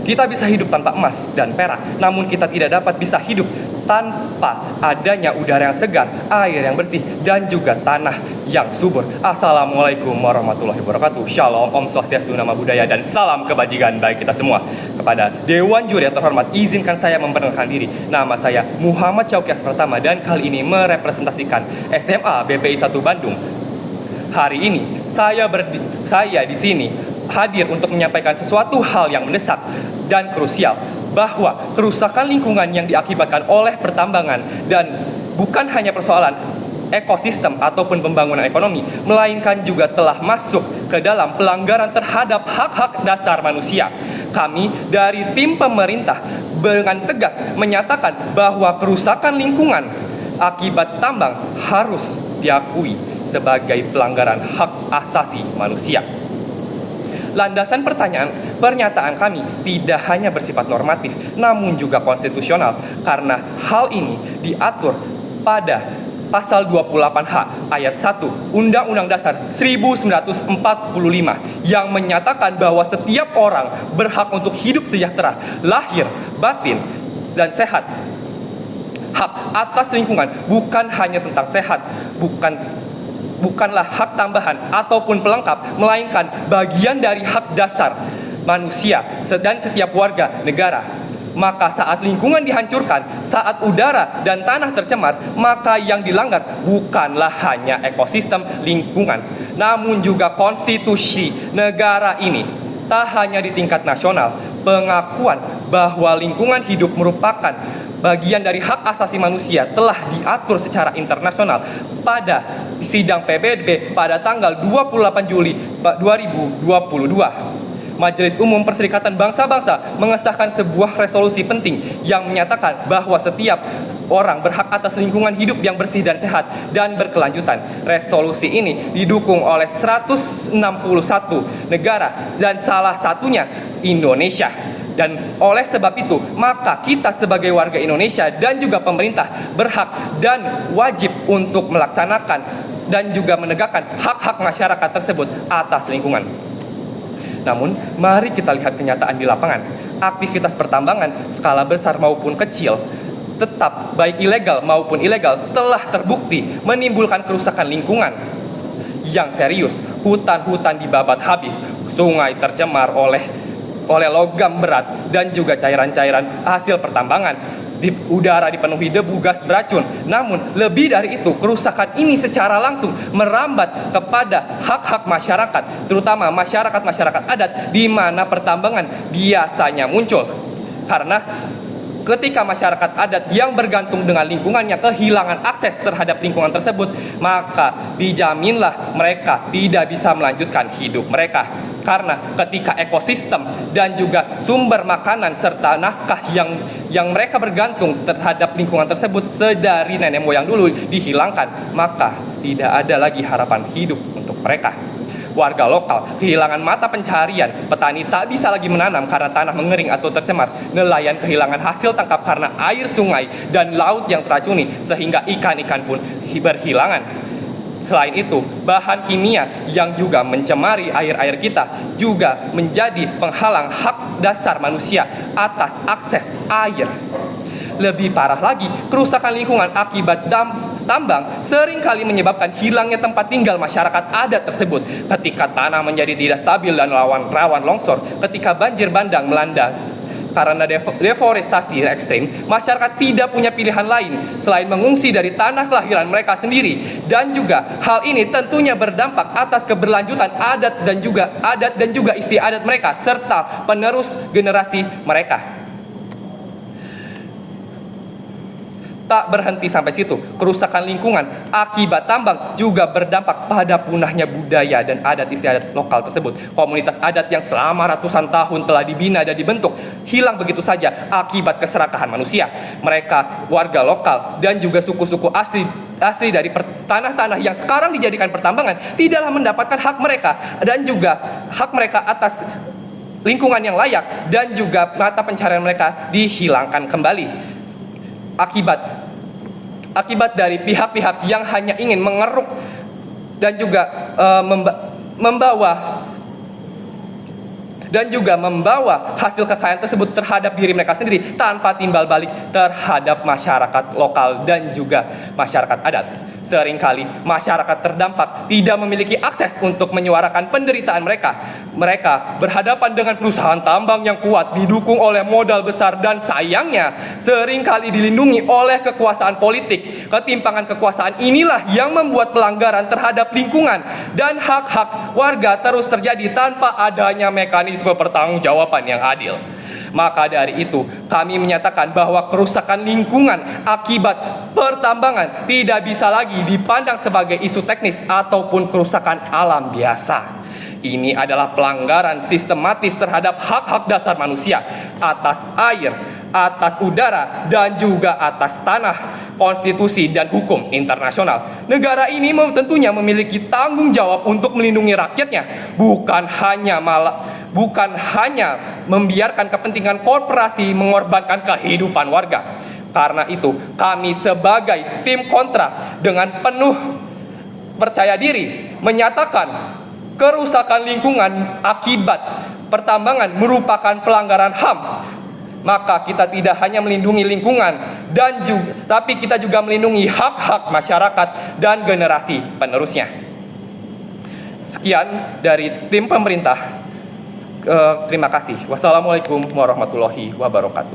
Kita bisa hidup tanpa emas dan perak, namun kita tidak dapat bisa hidup tanpa adanya udara yang segar, air yang bersih, dan juga tanah yang subur. Assalamualaikum warahmatullahi wabarakatuh. Shalom, Om Swastiastu, Namo Buddhaya, dan salam kebajikan bagi kita semua. Kepada Dewan Juri yang terhormat, izinkan saya memperkenalkan diri. Nama saya Muhammad Syaukias Pratama, dan kali ini merepresentasikan SMA BPI 1 Bandung. Hari ini saya di sini hadir untuk menyampaikan sesuatu hal yang mendesak dan krusial, bahwa kerusakan lingkungan yang diakibatkan oleh pertambangan dan bukan hanya persoalan ekosistem ataupun pembangunan ekonomi, melainkan juga telah masuk ke dalam pelanggaran terhadap hak-hak dasar manusia. Kami dari tim pemerintah dengan tegas menyatakan bahwa kerusakan lingkungan akibat tambang harus diakui sebagai pelanggaran hak asasi manusia. Landasan pernyataan kami tidak hanya bersifat normatif, namun juga konstitusional, karena hal ini diatur pada Pasal 28H ayat 1 Undang-Undang Dasar 1945 yang menyatakan bahwa setiap orang berhak untuk hidup sejahtera, lahir, batin, dan sehat. Hak atas lingkungan bukan hanya tentang sehat, bukanlah hak tambahan ataupun pelengkap, melainkan bagian dari hak dasar manusia dan setiap warga negara. Maka saat lingkungan dihancurkan, saat udara dan tanah tercemar, maka yang dilanggar bukanlah hanya ekosistem lingkungan, namun juga konstitusi negara ini. Tak hanya di tingkat nasional, pengakuan bahwa lingkungan hidup merupakan bagian dari hak asasi manusia telah diatur secara internasional pada sidang PBB pada tanggal 28 Juli 2022. Majelis Umum Perserikatan Bangsa-Bangsa mengesahkan sebuah resolusi penting yang menyatakan bahwa setiap orang berhak atas lingkungan hidup yang bersih dan sehat dan berkelanjutan. Resolusi ini didukung oleh 161 negara dan salah satunya Indonesia. Dan oleh sebab itu, maka kita sebagai warga Indonesia dan juga pemerintah berhak dan wajib untuk melaksanakan dan juga menegakkan hak-hak masyarakat tersebut atas lingkungan. Namun, mari kita lihat kenyataan di lapangan. Aktivitas pertambangan skala besar maupun kecil, tetap baik ilegal maupun ilegal, telah terbukti menimbulkan kerusakan lingkungan yang serius. Hutan-hutan dibabat habis, sungai tercemar oleh logam berat dan juga cairan-cairan hasil pertambangan. Udara dipenuhi debu gas beracun. Namun lebih dari itu, kerusakan ini secara langsung merambat kepada hak-hak masyarakat, terutama masyarakat adat di mana pertambangan biasanya muncul. Karena ketika masyarakat adat yang bergantung dengan lingkungannya kehilangan akses terhadap lingkungan tersebut, maka dijaminlah mereka tidak bisa melanjutkan hidup mereka. Karena ketika ekosistem dan juga sumber makanan serta nafkah yang mereka bergantung terhadap lingkungan tersebut sedari nenek moyang dulu dihilangkan, maka tidak ada lagi harapan hidup untuk mereka. Warga lokal kehilangan mata pencaharian, petani tak bisa lagi menanam karena tanah mengering atau tercemar, nelayan kehilangan hasil tangkap karena air sungai dan laut yang teracuni sehingga ikan-ikan pun berhilangan. Selain itu, bahan kimia yang juga mencemari air-air kita juga menjadi penghalang hak dasar manusia atas akses air. Lebih parah lagi, kerusakan lingkungan akibat tambang seringkali menyebabkan hilangnya tempat tinggal masyarakat adat tersebut. Ketika tanah menjadi tidak stabil dan rawan longsor, ketika banjir bandang melanda karena deforestasi ekstrim, masyarakat tidak punya pilihan lain selain mengungsi dari tanah kelahiran mereka sendiri. Dan juga hal ini tentunya berdampak atas keberlanjutan adat dan juga istiadat mereka serta penerus generasi mereka. Tak berhenti sampai situ, kerusakan lingkungan akibat tambang juga berdampak pada punahnya budaya dan adat istiadat lokal tersebut. Komunitas adat yang selama ratusan tahun telah dibina dan dibentuk hilang begitu saja akibat keserakahan manusia. Mereka, warga lokal dan juga suku-suku asli dari tanah-tanah yang sekarang dijadikan pertambangan tidaklah mendapatkan hak mereka dan juga hak mereka atas lingkungan yang layak, dan juga mata pencaharian mereka dihilangkan kembali akibat dari pihak-pihak yang hanya ingin mengeruk dan juga membawa dan juga membawa hasil kekayaan tersebut terhadap diri mereka sendiri tanpa timbal balik terhadap masyarakat lokal dan juga masyarakat adat. Seringkali masyarakat terdampak tidak memiliki akses untuk menyuarakan penderitaan mereka. Mereka berhadapan dengan perusahaan tambang yang kuat didukung oleh modal besar dan sayangnya seringkali dilindungi oleh kekuasaan politik. Ketimpangan kekuasaan inilah yang membuat pelanggaran terhadap lingkungan dan hak-hak warga terus terjadi tanpa adanya mekanisme pertanggungjawaban yang adil. Maka dari itu, kami menyatakan bahwa kerusakan lingkungan akibat pertambangan tidak bisa lagi dipandang sebagai isu teknis ataupun kerusakan alam biasa. Ini adalah pelanggaran sistematis terhadap hak-hak dasar manusia atas air, atas udara, dan juga atas tanah, konstitusi, dan hukum internasional. Negara ini tentunya memiliki tanggung jawab untuk melindungi rakyatnya, bukan hanya membiarkan kepentingan korporasi mengorbankan kehidupan warga. Karena itu, kami sebagai tim kontra dengan penuh percaya diri menyatakan kerusakan lingkungan akibat pertambangan merupakan pelanggaran HAM. Maka kita tidak hanya melindungi lingkungan tapi kita juga melindungi hak-hak masyarakat dan generasi penerusnya. Sekian dari tim pemerintah. Terima kasih. Wassalamualaikum warahmatullahi wabarakatuh.